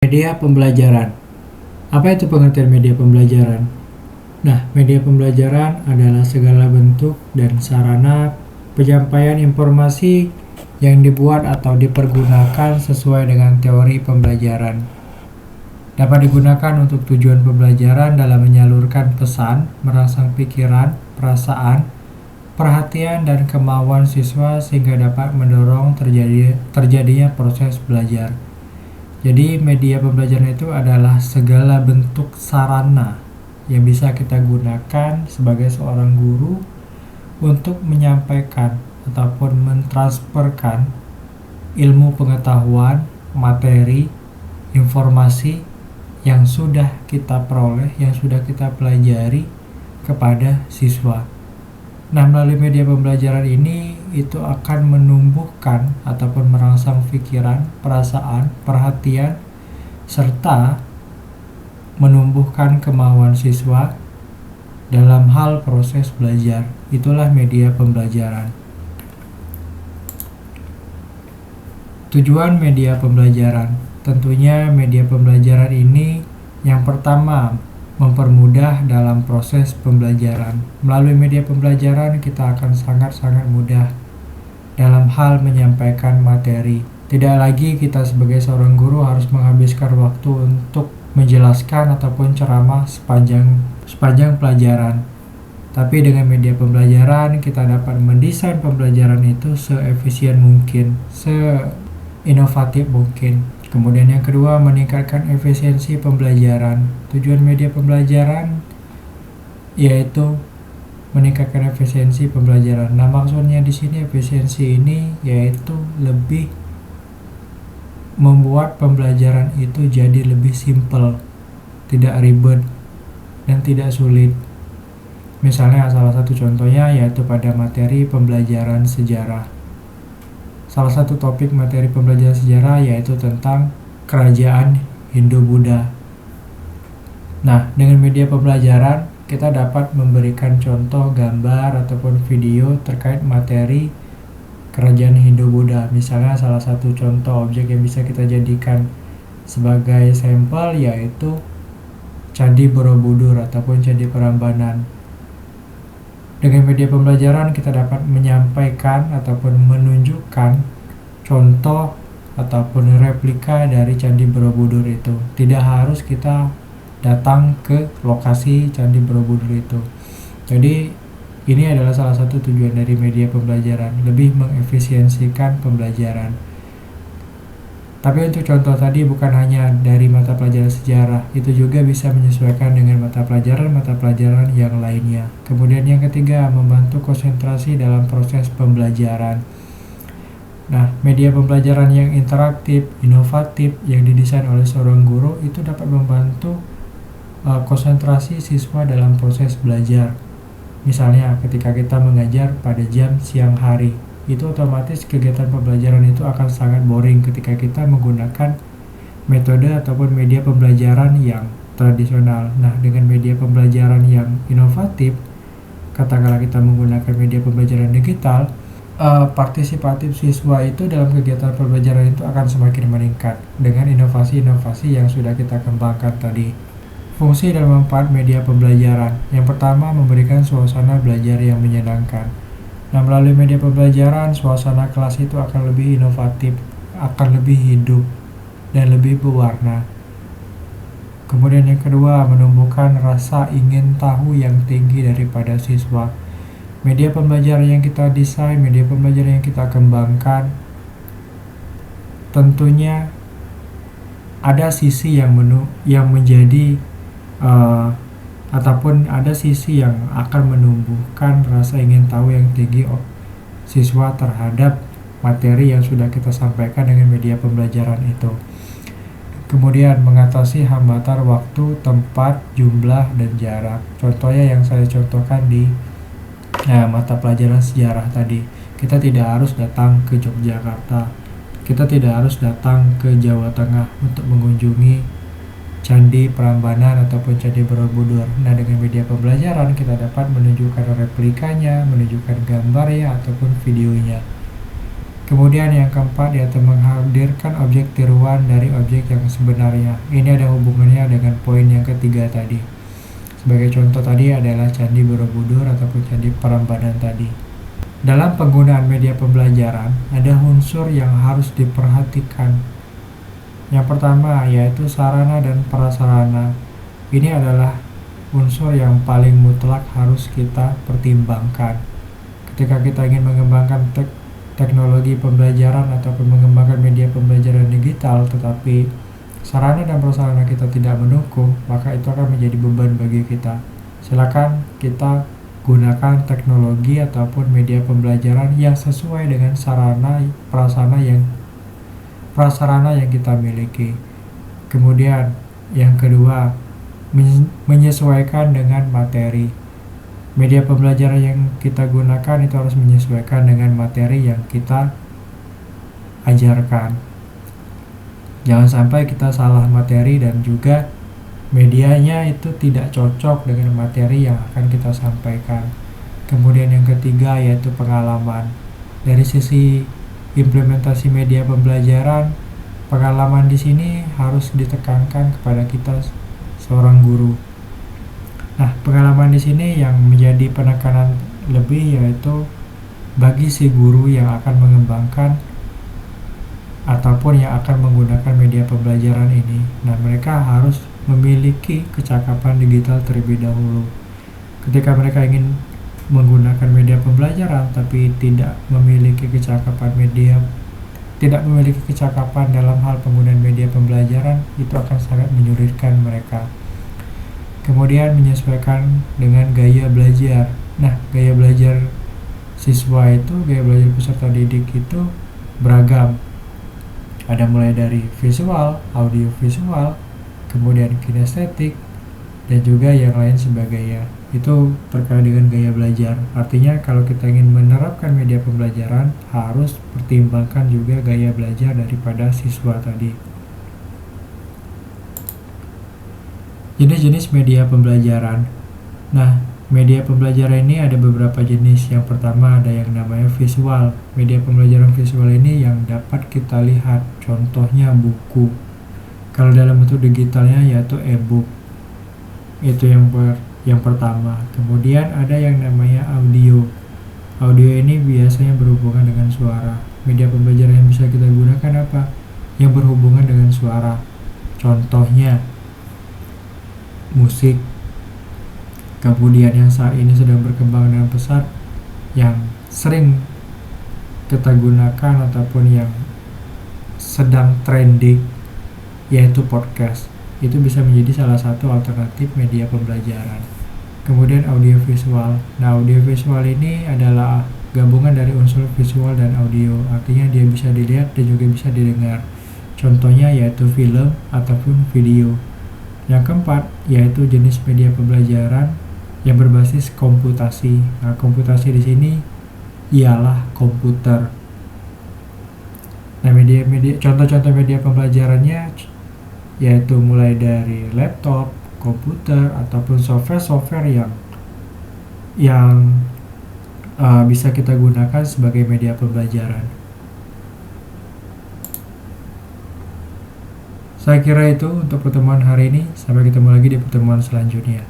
Media pembelajaran. Apa itu pengertian media pembelajaran? Nah, media pembelajaran adalah segala bentuk dan sarana penyampaian informasi yang dibuat atau dipergunakan sesuai dengan teori pembelajaran. Dapat digunakan untuk tujuan pembelajaran dalam menyalurkan pesan, merangsang pikiran, perasaan, perhatian, dan kemauan siswa sehingga dapat mendorong terjadinya proses belajar. Jadi media pembelajaran itu adalah segala bentuk sarana yang bisa kita gunakan sebagai seorang guru untuk menyampaikan ataupun mentransferkan ilmu pengetahuan, materi, informasi yang sudah kita peroleh, yang sudah kita pelajari kepada siswa. Nah, melalui media pembelajaran ini itu akan menumbuhkan ataupun merangsang pikiran, perasaan, perhatian, serta menumbuhkan kemauan siswa dalam hal proses belajar. Itulah media pembelajaran. Tujuan media pembelajaran. Tentunya media pembelajaran ini yang pertama mempermudah dalam proses pembelajaran. Melalui media pembelajaran kita akan sangat-sangat mudah dalam hal menyampaikan materi. Tidak lagi kita sebagai seorang guru harus menghabiskan waktu untuk menjelaskan ataupun ceramah sepanjang pelajaran. Tapi dengan media pembelajaran kita dapat mendesain pembelajaran itu seefisien mungkin, seinovatif mungkin. Kemudian yang kedua, meningkatkan efisiensi pembelajaran. Tujuan media pembelajaran yaitu meningkatkan efisiensi pembelajaran. Nah, maksudnya di sini efisiensi ini yaitu lebih membuat pembelajaran itu jadi lebih simpel, tidak ribet dan tidak sulit. Misalnya salah satu contohnya yaitu pada materi pembelajaran sejarah. Salah satu topik materi pembelajaran sejarah yaitu tentang kerajaan Hindu-Buddha. Nah, dengan media pembelajaran kita dapat memberikan contoh gambar ataupun video terkait materi kerajaan Hindu-Buddha. Misalnya salah satu contoh objek yang bisa kita jadikan sebagai sampel yaitu Candi Borobudur ataupun Candi Prambanan. Dengan media pembelajaran kita dapat menyampaikan ataupun menunjukkan contoh ataupun replika dari Candi Borobudur itu. Tidak harus kita datang ke lokasi Candi Borobudur itu. Jadi ini adalah salah satu tujuan dari media pembelajaran, lebih mengefisiensikan pembelajaran. Tapi untuk contoh tadi bukan hanya dari mata pelajaran sejarah, itu juga bisa menyesuaikan dengan mata pelajaran yang lainnya. Kemudian yang ketiga, membantu konsentrasi dalam proses pembelajaran. Nah, media pembelajaran yang interaktif, inovatif, yang didesain oleh seorang guru itu dapat membantu konsentrasi siswa dalam proses belajar. Misalnya ketika kita mengajar pada jam siang hari, itu otomatis kegiatan pembelajaran itu akan sangat boring ketika kita menggunakan metode ataupun media pembelajaran yang tradisional. Nah, dengan media pembelajaran yang inovatif, katakanlah kita menggunakan media pembelajaran digital, partisipatif siswa itu dalam kegiatan pembelajaran itu akan semakin meningkat dengan inovasi-inovasi yang sudah kita kembangkan tadi. Fungsi dan manfaat media pembelajaran. Yang pertama, memberikan suasana belajar yang menyenangkan. Nah, melalui media pembelajaran, suasana kelas itu akan lebih inovatif, akan lebih hidup, dan lebih berwarna. Kemudian yang kedua, menumbuhkan rasa ingin tahu yang tinggi daripada siswa. Media pembelajaran yang kita desain, media pembelajaran yang kita kembangkan, tentunya ada sisi yang menjadi ataupun ada sisi yang akan menumbuhkan rasa ingin tahu yang tinggi siswa terhadap materi yang sudah kita sampaikan dengan media pembelajaran itu. Kemudian mengatasi hambatan waktu, tempat, jumlah, dan jarak. Contohnya yang saya contohkan di mata pelajaran sejarah tadi. Kita tidak harus datang ke Yogyakarta. Kita tidak harus datang ke Jawa Tengah untuk mengunjungi Candi Prambanan ataupun Candi Borobudur. Nah, dengan media pembelajaran kita dapat menunjukkan replikanya, menunjukkan gambarnya ataupun videonya. Kemudian yang keempat yaitu menghadirkan objek tiruan dari objek yang sebenarnya. Ini ada hubungannya dengan poin yang ketiga tadi. Sebagai contoh tadi adalah Candi Borobudur ataupun Candi Prambanan tadi. Dalam penggunaan media pembelajaran, ada unsur yang harus diperhatikan. Yang pertama yaitu sarana dan prasarana. Ini adalah unsur yang paling mutlak harus kita pertimbangkan. Ketika kita ingin mengembangkan teknologi pembelajaran ataupun mengembangkan media pembelajaran digital, tetapi sarana dan prasarana kita tidak mendukung, maka itu akan menjadi beban bagi kita. Silakan kita gunakan teknologi ataupun media pembelajaran yang sesuai dengan sarana prasarana yang kita miliki. Kemudian yang kedua, menyesuaikan dengan materi. Media pembelajaran yang kita gunakan itu harus menyesuaikan dengan materi yang kita ajarkan. Jangan sampai kita salah materi dan juga medianya itu tidak cocok dengan materi yang akan kita sampaikan. Kemudian yang ketiga yaitu pengalaman. Dari sisi implementasi media pembelajaran, pengalaman di sini harus ditekankan kepada kita seorang guru. Nah, pengalaman di sini yang menjadi penekanan lebih yaitu bagi si guru yang akan mengembangkan ataupun yang akan menggunakan media pembelajaran ini. Nah, mereka harus memiliki kecakapan digital terlebih dahulu. Ketika mereka ingin menggunakan media pembelajaran tapi tidak memiliki kecakapan dalam hal penggunaan media pembelajaran, itu akan sangat menyulitkan mereka. Kemudian menyesuaikan dengan gaya belajar. Nah, gaya belajar gaya belajar peserta didik itu beragam. Ada mulai dari visual, audio visual, kemudian kinestetik, dan juga yang lain sebagainya. Itu terkait dengan gaya belajar. Artinya kalau kita ingin menerapkan media pembelajaran, harus pertimbangkan juga gaya belajar daripada siswa tadi. Jenis-jenis media pembelajaran. Nah, media pembelajaran ini ada beberapa jenis. Yang pertama ada yang namanya visual. Media pembelajaran visual ini yang dapat kita lihat. Contohnya buku. Kalau dalam bentuk digitalnya yaitu e-book. Itu yang pertama. Kemudian ada yang namanya audio. Audio ini biasanya berhubungan dengan suara. Media pembelajaran yang bisa kita gunakan apa? Yang berhubungan dengan suara. Contohnya musik. Kemudian yang saat ini sedang berkembang dengan pesat, yang sering kita gunakan ataupun yang sedang trending, yaitu podcast. Itu bisa menjadi salah satu alternatif media pembelajaran. Kemudian audiovisual. Nah, audiovisual ini adalah gabungan dari unsur visual dan audio. Artinya dia bisa dilihat dan juga bisa didengar. Contohnya yaitu film ataupun video. Yang keempat yaitu jenis media pembelajaran yang berbasis komputasi. Nah, komputasi di sini ialah komputer. Nah, contoh-contoh media pembelajarannya yaitu mulai dari laptop, komputer ataupun software yang bisa kita gunakan sebagai media pembelajaran. Saya kira itu untuk pertemuan hari ini. Sampai ketemu lagi di pertemuan selanjutnya.